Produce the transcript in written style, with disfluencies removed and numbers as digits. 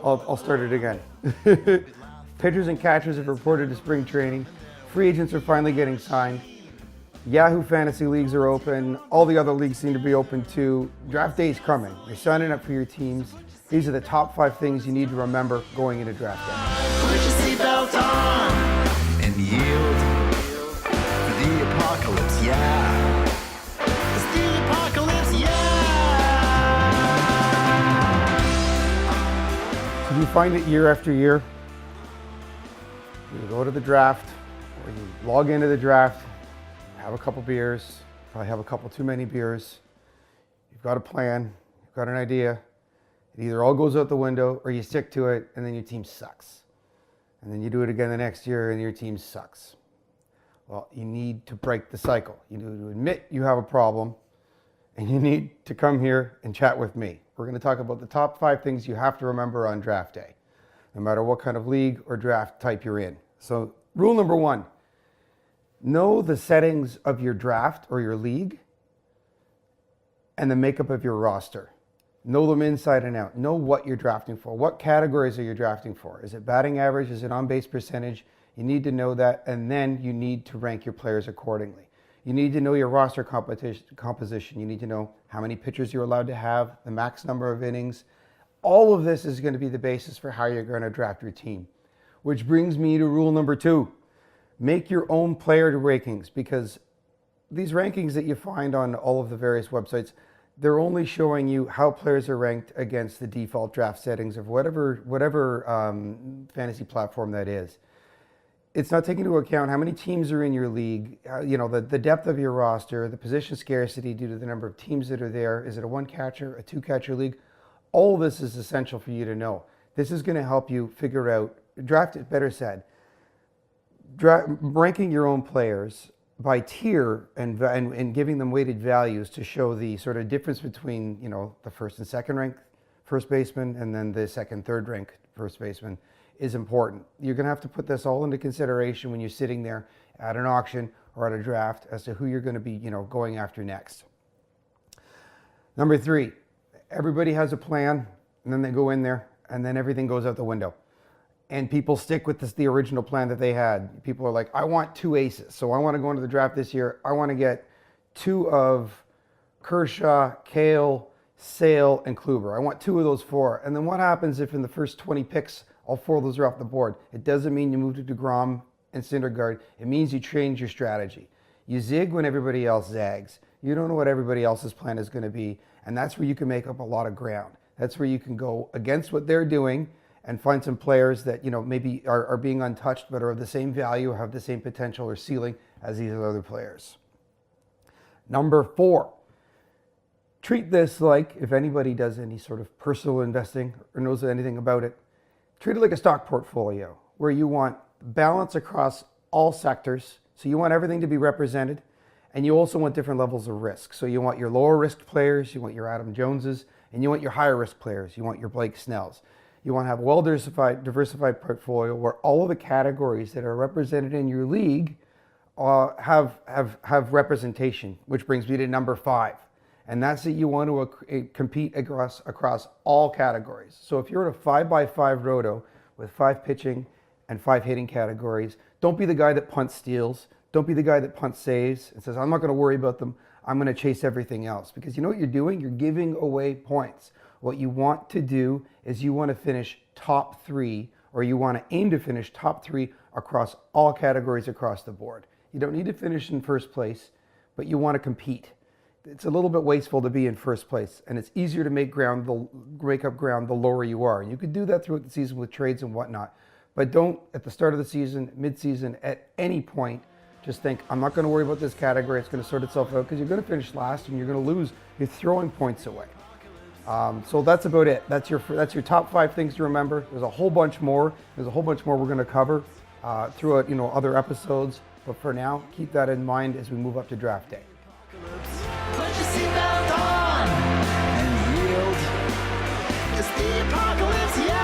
I'll start it again. Pitchers and catchers have reported to spring training. Free agents are finally getting signed. Yahoo Fantasy Leagues are open. All the other leagues seem to be open too. Draft day is coming. You're signing up for your teams. These are the top 5 things you need to remember going into draft day. Put your seatbelt on and yield for the apocalypse, yeah. It's the apocalypse, yeah. So you find it year after year. You go to the draft, or you log into the draft, have a couple beers, probably have a couple too many beers. You've got a plan, you've got an idea. It either all goes out the window or you stick to it and then your team sucks. And then you do it again the next year and your team sucks. Well, you need to break the cycle. You need to admit you have a problem and you need to come here and chat with me. We're going to talk about the top 5 things you have to remember on draft day, no matter what kind of league or draft type you're in. So rule number 1, know the settings of your draft or your league and the makeup of your roster. Know them inside and out. Know what you're drafting for. What categories are you drafting for? Is it batting average? Is it on-base percentage? You need to know that, and then you need to rank your players accordingly. You need to know your roster composition. You need to know how many pitchers you're allowed to have, the max number of innings. All of this is going to be the basis for how you're going to draft your team. Which brings me to rule number 2. Make your own player rankings, because these rankings that you find on all of the various websites, they're only showing you how players are ranked against the default draft settings of whatever fantasy platform that is. It's not taking into account how many teams are in your league, the depth of your roster, the position scarcity due to the number of teams that are there. Is it a 1-catcher, a 2-catcher league? All of this is essential for you to know. This is going to help you figure out, ranking your own players by tier and giving them weighted values to show the sort of difference between, the first and second ranked first baseman and then the second, third ranked first baseman is important. You're going to have to put this all into consideration when you're sitting there at an auction or at a draft as to who you're going to be, going after next. Number 3, everybody has a plan and then they go in there and then everything goes out the window. And people stick with the original plan that they had. People are like, I want 2 aces. So I want to go into the draft this year. I want to get 2 of Kershaw, Kale, Sale, and Kluber. I want 2 of those 4. And then what happens if in the first 20 picks, all 4 of those are off the board? It doesn't mean you move to DeGrom and Syndergaard. It means you change your strategy. You zig when everybody else zags. You don't know what everybody else's plan is going to be. And that's where you can make up a lot of ground. That's where you can go against what they're doing and find some players that maybe are being untouched but are of the same value, have the same potential or ceiling as these other players. Number 4, treat this like, if anybody does any sort of personal investing or knows anything about it, treat it like a stock portfolio where you want balance across all sectors. So you want everything to be represented, and you also want different levels of risk. So you want your lower risk players, you want your Adam Joneses, and you want your higher risk players. You want your Blake Snells. You want to have a well-diversified portfolio where all of the categories that are represented in your league have representation, which brings me to number 5. And that's that you want to compete across all categories. So if you're in a 5x5 roto with 5 pitching and 5 hitting categories, don't be the guy that punts steals. Don't be the guy that punts saves and says, I'm not going to worry about them. I'm going to chase everything else. Because you know what you're doing? You're giving away points. What you want to do is you want to finish top 3, or you want to aim to finish top 3 across all categories across the board. You don't need to finish in first place, but you want to compete. It's a little bit wasteful to be in first place, and it's easier to make up ground the lower you are. And you could do that throughout the season with trades and whatnot, but don't at the start of the season, mid-season, at any point, just think, I'm not going to worry about this category. It's going to sort itself out, because you're going to finish last and you're going to lose. You're throwing points away. So that's about it. That's your top 5 things to remember. There's a whole bunch more. We're going to cover throughout other episodes. But for now, keep that in mind as we move up to draft day. Put your seatbelt on and yield. It's the apocalypse, yeah.